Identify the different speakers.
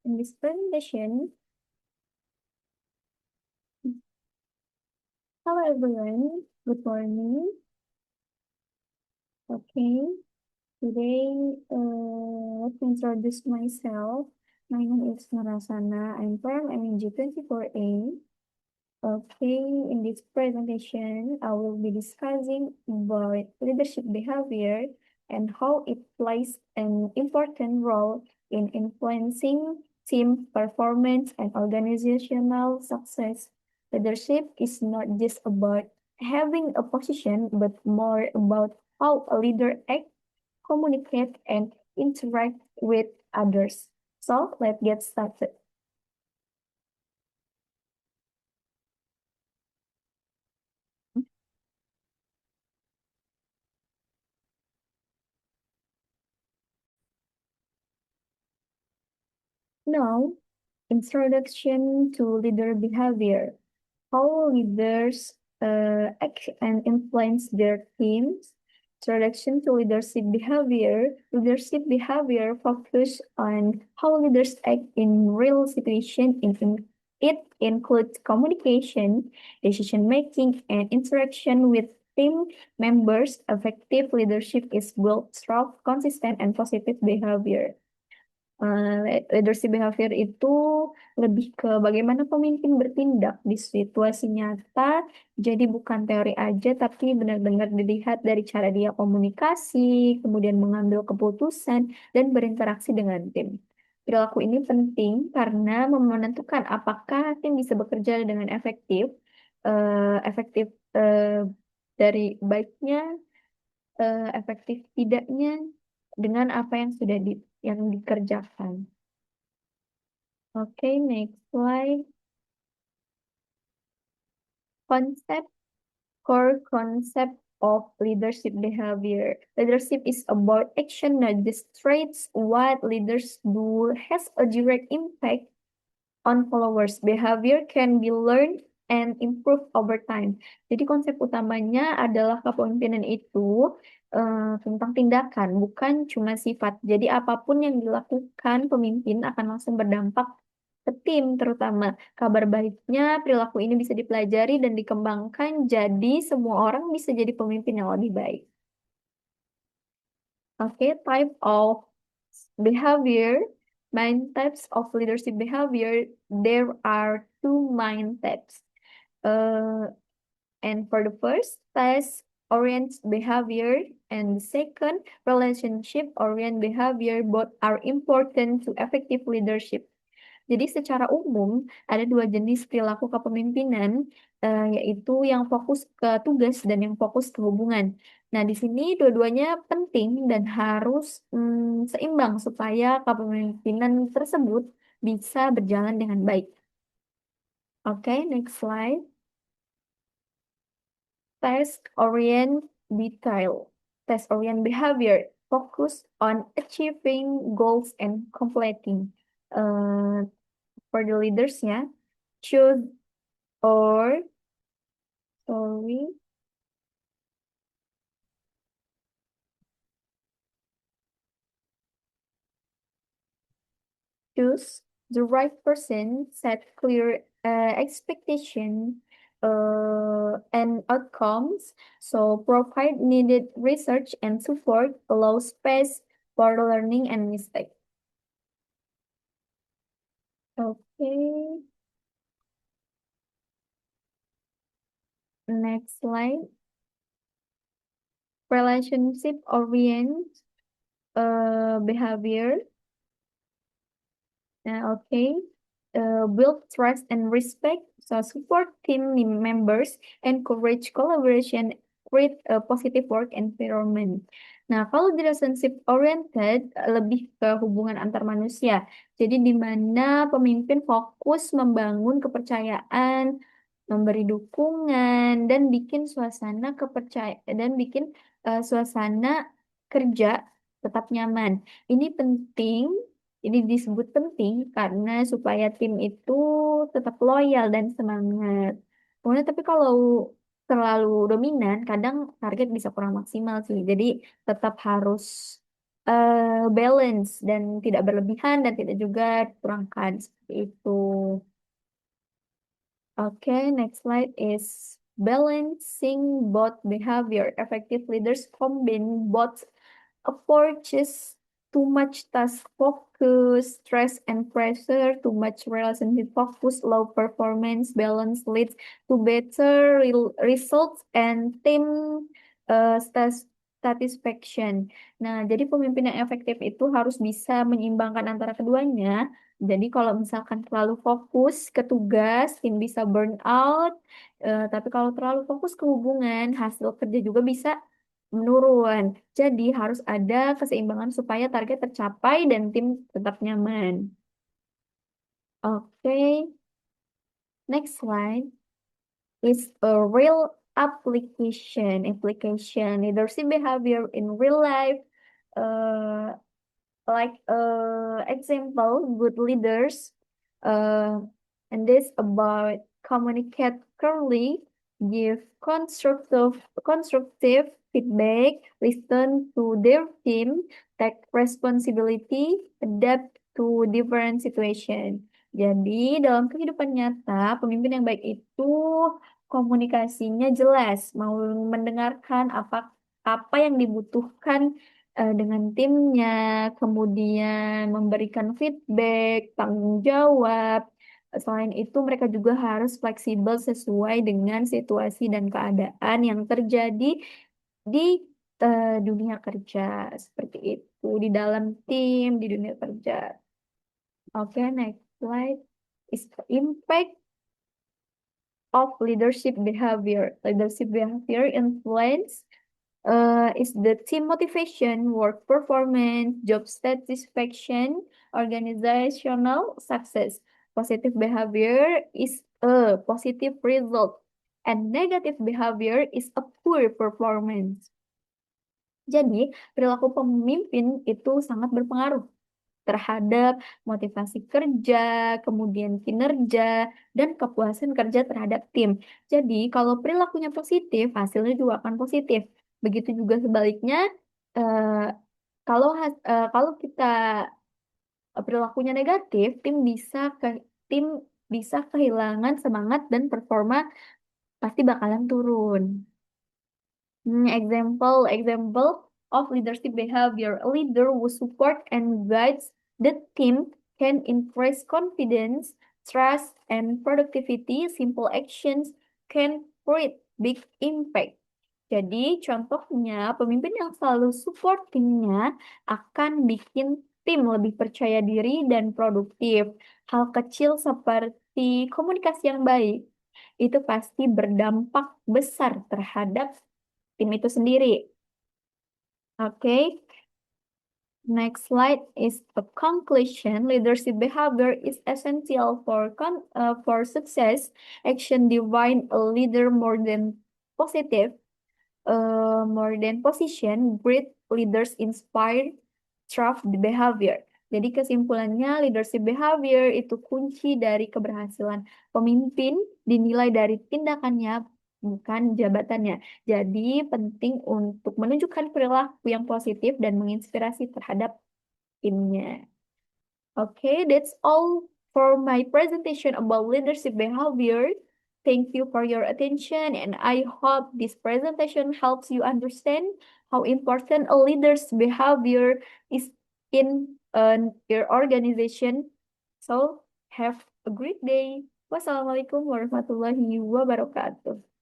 Speaker 1: In this presentation, hello everyone, good morning. Okay, today let me introduce myself. My name is Narasana. I'm from MEG 24A. Okay, in this presentation, I will be discussing about leadership behavior and how it plays an important role in influencing team performance and organizational success. Leadership is not just about having a position, but more about how a leader acts, communicate, and interact with others. So let's get started. Now, introduction to leader behavior. How leaders act and influence their teams. Introduction to leadership behavior. Leadership behavior focus on how leaders act in real situation. It includes communication, decision making, and interaction with team members. Effective leadership is built through consistent and positive behavior. Leadership behavior itu lebih ke bagaimana pemimpin bertindak di situasi nyata. Jadi bukan teori aja, tapi benar-benar dilihat dari cara dia komunikasi, kemudian mengambil keputusan, dan berinteraksi dengan tim. Perilaku ini penting karena menentukan apakah tim bisa bekerja dengan efektif, efektif dari baiknya, efektif tidaknya dengan apa yang sudah yang dikerjakan. Okay, next slide. Concept, core concept of leadership behavior. Leadership is about action, not just traits. What leaders do has a direct impact on followers. Behavior can be learned and improved over time. Jadi konsep utamanya adalah kepemimpinan itu tentang tindakan, bukan cuma sifat. Jadi apapun yang dilakukan pemimpin akan langsung berdampak ke tim terutama. Kabar baiknya, perilaku ini bisa dipelajari dan dikembangkan jadi semua orang bisa jadi pemimpin yang lebih baik. Okay, type of behavior, main types of leadership behavior. There are two main types. Uh, and for the first, task-oriented behavior, and the second, relationship-oriented behavior. Both are important to effective leadership. Jadi secara umum ada dua jenis perilaku kepemimpinan, yaitu yang fokus ke tugas dan yang fokus ke hubungan. Nah, di sini dua-duanya penting dan harus seimbang supaya kepemimpinan tersebut bisa berjalan dengan baik. Oke, next slide. Task-oriented detail. Task-oriented behavior focus on achieving goals and completing. For the leaders ya, choose or sorry, choose the right person, set clear expectation and outcomes. So provide needed research and support, allow space for learning and mistake. Okay, next slide. Relationship oriented behavior. Okay. Build trust and respect, so support team members, encourage collaboration, create a positive work environment. Nah, kalau di relationship oriented lebih ke hubungan antar manusia. Jadi di mana pemimpin fokus membangun kepercayaan, memberi dukungan dan bikin suasana kepercayaan dan bikin suasana kerja tetap nyaman. Ini penting ini disebut penting karena supaya tim itu tetap loyal dan semangat. Kemudian tapi kalau terlalu dominan, kadang target bisa kurang maksimal sih. Jadi tetap harus balance dan tidak berlebihan dan tidak juga dikurangkan seperti itu. Okay, next slide is balancing both behavior. Effective leaders combine both approaches. Too much task focus, stress and pressure, too much relationship focus, low performance, balance leads to better results and team satisfaction. Nah, jadi pemimpin yang efektif itu harus bisa menyeimbangkan antara keduanya. Jadi kalau misalkan terlalu fokus ke tugas, tim bisa burn out. Tapi kalau terlalu fokus ke hubungan, hasil kerja juga bisa menurun. Jadi harus ada keseimbangan supaya target tercapai dan tim tetap nyaman. Oke, next slide is a real application leadership behavior in real life. Uh, like example, good leaders, uh, and this about communicate clearly, give constructive feedback, listen to their team, take responsibility, adapt to different situation. Jadi dalam kehidupan nyata, pemimpin yang baik itu komunikasinya jelas, mau mendengarkan apa yang dibutuhkan dengan timnya, kemudian memberikan feedback, tanggung jawab. Selain itu, mereka juga harus fleksibel sesuai dengan situasi dan keadaan yang terjadi di dunia kerja. Seperti itu, di dalam tim, di dunia kerja. Oke, next slide is the impact of leadership behavior. Leadership behavior influence is the team motivation, work performance, job satisfaction, organizational success. Positive behavior is a positive result, and negative behavior is a poor performance. Jadi, perilaku pemimpin itu sangat berpengaruh terhadap motivasi kerja, kemudian kinerja, dan kepuasan kerja terhadap tim. Jadi, kalau perilakunya positif, hasilnya juga akan positif. Begitu juga sebaliknya, eh, kalau kita perilakunya negatif, tim bisa kehilangan semangat dan performa pasti bakalan turun. Example of leadership behavior. A leader who support and guides the team can increase confidence, trust, and productivity. Simple actions can create big impact. Jadi, contohnya, pemimpin yang selalu support timnya akan bikin tim lebih percaya diri dan produktif. Hal kecil seperti komunikasi yang baik itu pasti berdampak besar terhadap tim itu sendiri. Oke, next slide is a conclusion. Leadership behavior is essential for success. Action define a leader more than positive, more than position. Great leaders inspire trust behavior. Jadi kesimpulannya leadership behavior itu kunci dari keberhasilan pemimpin dinilai dari tindakannya bukan jabatannya. Jadi penting untuk menunjukkan perilaku yang positif dan menginspirasi terhadap timnya. Okay, that's all for my presentation about leadership behavior. Thank you for your attention, and I hope this presentation helps you understand how important a leader's behavior is in your organization. So, have a great day. Wassalamualaikum warahmatullahi wabarakatuh.